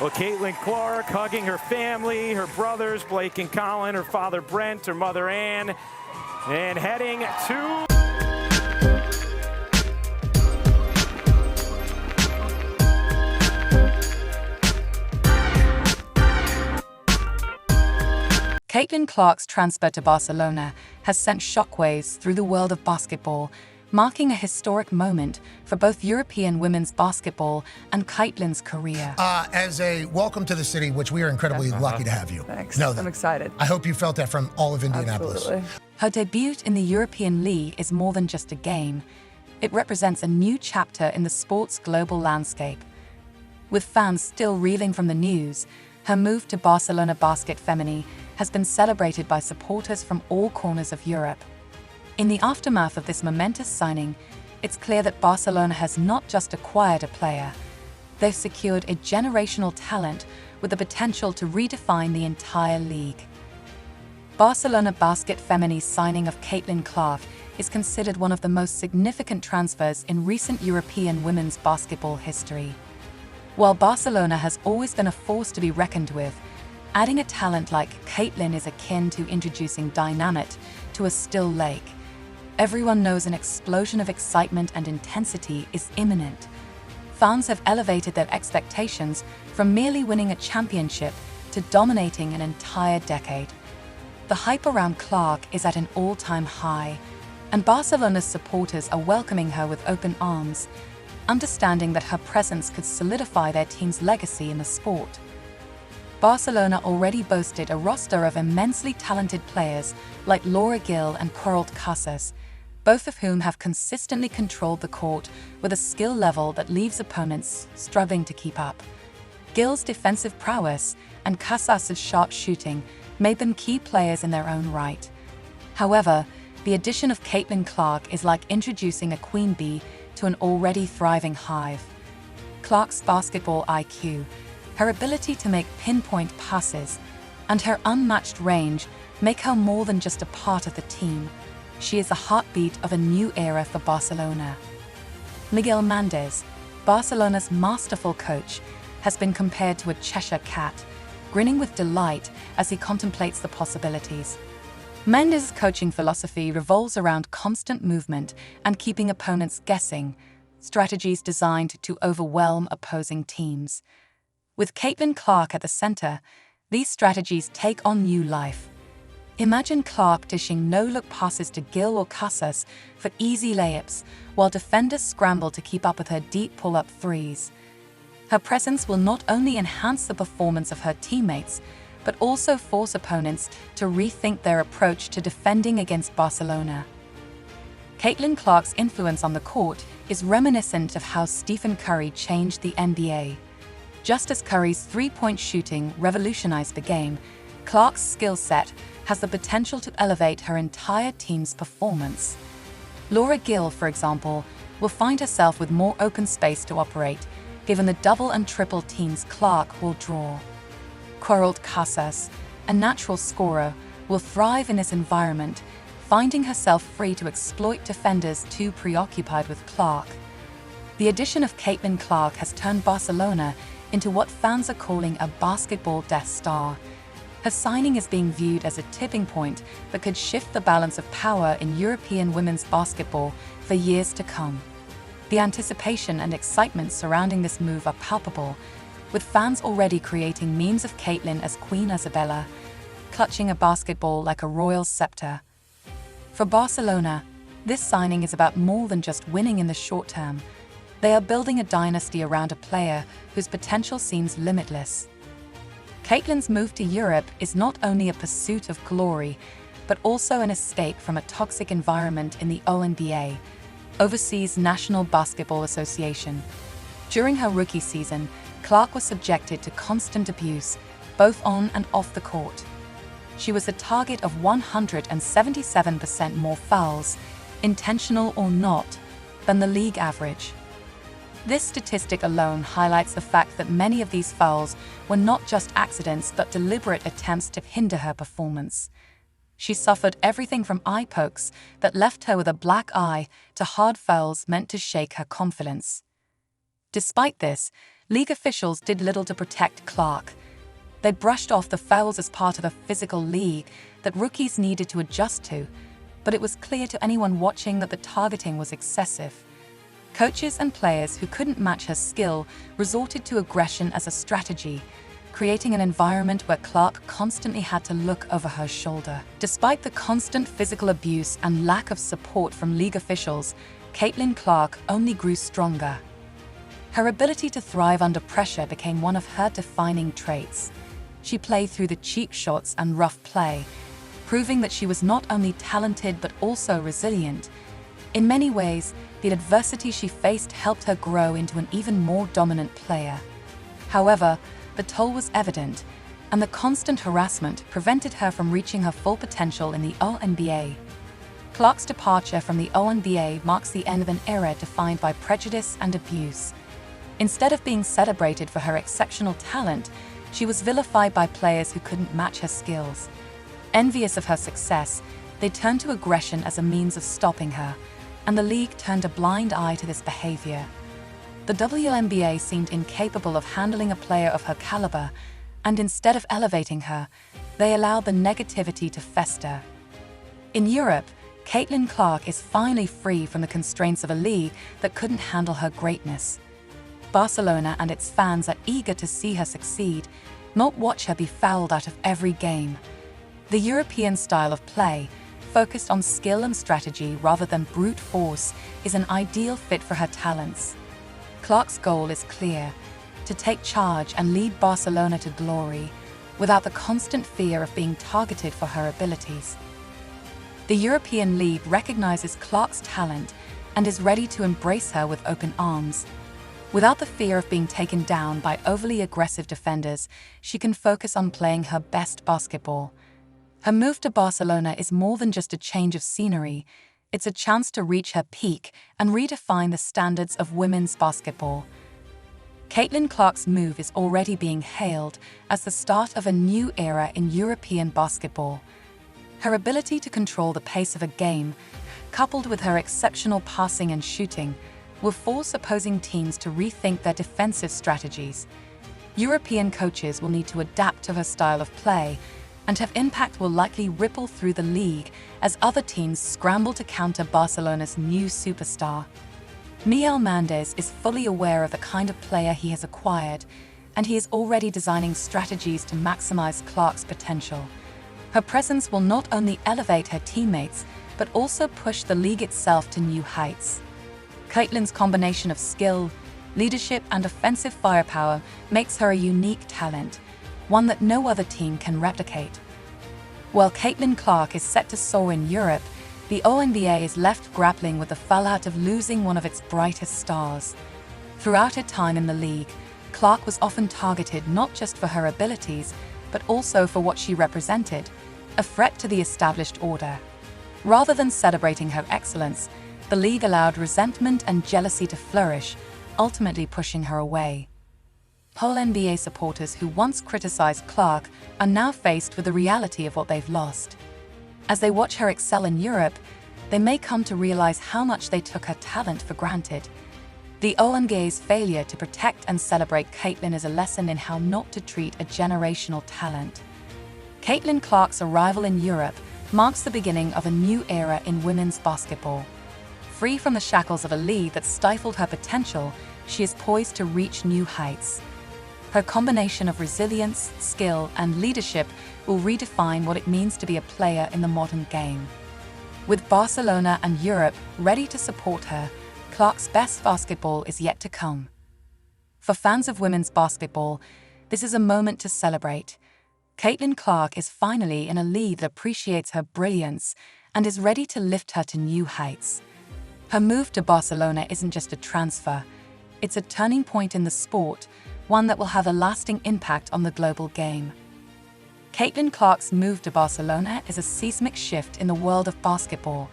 Well, Caitlin Clark hugging her family, her brothers, Blake and Colin, her father Brent, her mother Ann, and heading to... Caitlin Clark's transfer to Barcelona has sent shockwaves through the world of basketball, marking a historic moment for both European women's basketball and Caitlin's career. As a welcome to the city, which we are incredibly lucky to have you. Thanks. I'm excited. I hope you felt that from all of Indianapolis. Absolutely. Her debut in the European League is more than just a game. It represents a new chapter in the sport's global landscape. With fans still reeling from the news, her move to Barcelona Basket F.M. has been celebrated by supporters from all corners of Europe. In the aftermath of this momentous signing, it's clear that Barcelona has not just acquired a player, they've secured a generational talent with the potential to redefine the entire league. Barcelona Basket F.M.'s signing of Caitlin Clark is considered one of the most significant transfers in recent European women's basketball history. While Barcelona has always been a force to be reckoned with, adding a talent like Caitlin is akin to introducing dynamite to a still lake. Everyone knows an explosion of excitement and intensity is imminent. Fans have elevated their expectations from merely winning a championship to dominating an entire decade. The hype around Clark is at an all-time high, and Barcelona's supporters are welcoming her with open arms, understanding that her presence could solidify their team's legacy in the sport. Barcelona already boasted a roster of immensely talented players like Laura Gil and Coral Casas, both of whom have consistently controlled the court with a skill level that leaves opponents struggling to keep up. Gil's defensive prowess and Casas's sharp shooting made them key players in their own right. However, the addition of Caitlin Clark is like introducing a queen bee to an already thriving hive. Clark's basketball IQ, her ability to make pinpoint passes, and her unmatched range make her more than just a part of the team. She is the heartbeat of a new era for Barcelona. Miguel Mendes, Barcelona's masterful coach, has been compared to a Cheshire cat, grinning with delight as he contemplates the possibilities. Mendes' coaching philosophy revolves around constant movement and keeping opponents guessing, strategies designed to overwhelm opposing teams. With Caitlin Clark at the center, these strategies take on new life. Imagine Clark dishing no-look passes to Gil or Casas for easy layups, while defenders scramble to keep up with her deep pull-up threes. Her presence will not only enhance the performance of her teammates, but also force opponents to rethink their approach to defending against Barcelona. Caitlin Clark's influence on the court is reminiscent of how Stephen Curry changed the NBA. Just as Curry's three-point shooting revolutionized the game, Clark's skill set has the potential to elevate her entire team's performance. Laura Gil, for example, will find herself with more open space to operate, given the double and triple teams Clark will draw. Coral Casas, a natural scorer, will thrive in this environment, finding herself free to exploit defenders too preoccupied with Clark. The addition of Caitlin Clark has turned Barcelona into what fans are calling a basketball Death Star. Her signing is being viewed as a tipping point that could shift the balance of power in European women's basketball for years to come. The anticipation and excitement surrounding this move are palpable, with fans already creating memes of Caitlin as Queen Isabella, clutching a basketball like a royal scepter. For Barcelona, this signing is about more than just winning in the short term. They are building a dynasty around a player whose potential seems limitless. Caitlin's move to Europe is not only a pursuit of glory, but also an escape from a toxic environment in the WNBA, Overseas National Basketball Association. During her rookie season, Clark was subjected to constant abuse, both on and off the court. She was the target of 177% more fouls, intentional or not, than the league average. This statistic alone highlights the fact that many of these fouls were not just accidents but deliberate attempts to hinder her performance. She suffered everything from eye pokes that left her with a black eye to hard fouls meant to shake her confidence. Despite this, League officials did little to protect Clark. They brushed off the fouls as part of a physical league that rookies needed to adjust to, but it was clear to anyone watching that the targeting was excessive. Coaches and players who couldn't match her skill resorted to aggression as a strategy, creating an environment where Clark constantly had to look over her shoulder. Despite the constant physical abuse and lack of support from league officials, Caitlin Clark only grew stronger. Her ability to thrive under pressure became one of her defining traits. She played through the cheap shots and rough play, proving that she was not only talented but also resilient. In many ways, the adversity she faced helped her grow into an even more dominant player. However, the toll was evident, and the constant harassment prevented her from reaching her full potential in the WNBA. Clark's departure from the WNBA marks the end of an era defined by prejudice and abuse. Instead of being celebrated for her exceptional talent, she was vilified by players who couldn't match her skills. Envious of her success, they turned to aggression as a means of stopping her, and the league turned a blind eye to this behavior. The WNBA seemed incapable of handling a player of her caliber, and instead of elevating her, they allowed the negativity to fester. In Europe, Caitlin Clark is finally free from the constraints of a league that couldn't handle her greatness. Barcelona and its fans are eager to see her succeed, not watch her be fouled out of every game. The European style of play, focused on skill and strategy rather than brute force, is an ideal fit for her talents. Clark's goal is clear: to take charge and lead Barcelona to glory, without the constant fear of being targeted for her abilities. The European League recognizes Clark's talent and is ready to embrace her with open arms. Without the fear of being taken down by overly aggressive defenders, she can focus on playing her best basketball. Her move to Barcelona is more than just a change of scenery. It's a chance to reach her peak and redefine the standards of women's basketball. Caitlin Clark's move is already being hailed as the start of a new era in European basketball. Her ability to control the pace of a game, coupled with her exceptional passing and shooting, will force opposing teams to rethink their defensive strategies. European coaches will need to adapt to her style of play, and her impact will likely ripple through the league as other teams scramble to counter Barcelona's new superstar. Miguel Mendes is fully aware of the kind of player he has acquired, and he is already designing strategies to maximize Clark's potential. Her presence will not only elevate her teammates, but also push the league itself to new heights. Caitlin's combination of skill, leadership, and offensive firepower makes her a unique talent, one that no other team can replicate. While Caitlin Clark is set to soar in Europe, the WNBA is left grappling with the fallout of losing one of its brightest stars. Throughout her time in the league, Clark was often targeted not just for her abilities, but also for what she represented, a threat to the established order. Rather than celebrating her excellence, the league allowed resentment and jealousy to flourish, ultimately pushing her away. WNBA supporters who once criticized Clark are now faced with the reality of what they've lost. As they watch her excel in Europe, they may come to realize how much they took her talent for granted. The WNBA's failure to protect and celebrate Caitlin is a lesson in how not to treat a generational talent. Caitlin Clark's arrival in Europe marks the beginning of a new era in women's basketball. Free from the shackles of a league that stifled her potential, she is poised to reach new heights. Her combination of resilience, skill, and leadership will redefine what it means to be a player in the modern game. With Barcelona and Europe ready to support her, Clark's best basketball is yet to come. For fans of women's basketball, this is a moment to celebrate. Caitlin Clark is finally in a league that appreciates her brilliance and is ready to lift her to new heights. Her move to Barcelona isn't just a transfer, it's a turning point in the sport, one that will have a lasting impact on the global game. Caitlin Clark's move to Barcelona is a seismic shift in the world of basketball.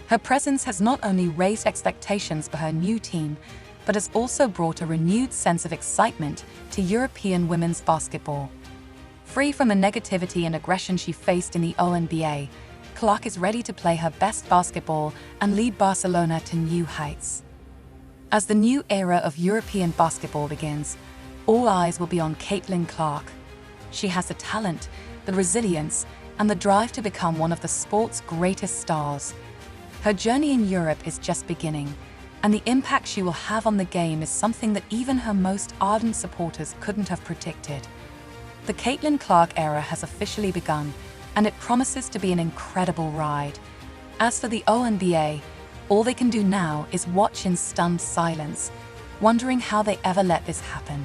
Her presence has not only raised expectations for her new team, but has also brought a renewed sense of excitement to European women's basketball. Free from the negativity and aggression she faced in the WNBA, Clark is ready to play her best basketball and lead Barcelona to new heights. As the new era of European basketball begins, all eyes will be on Caitlin Clark. She has the talent, the resilience, and the drive to become one of the sport's greatest stars. Her journey in Europe is just beginning, and the impact she will have on the game is something that even her most ardent supporters couldn't have predicted. The Caitlin Clark era has officially begun, and it promises to be an incredible ride. As for the WNBA, all they can do now is watch in stunned silence, wondering how they ever let this happen.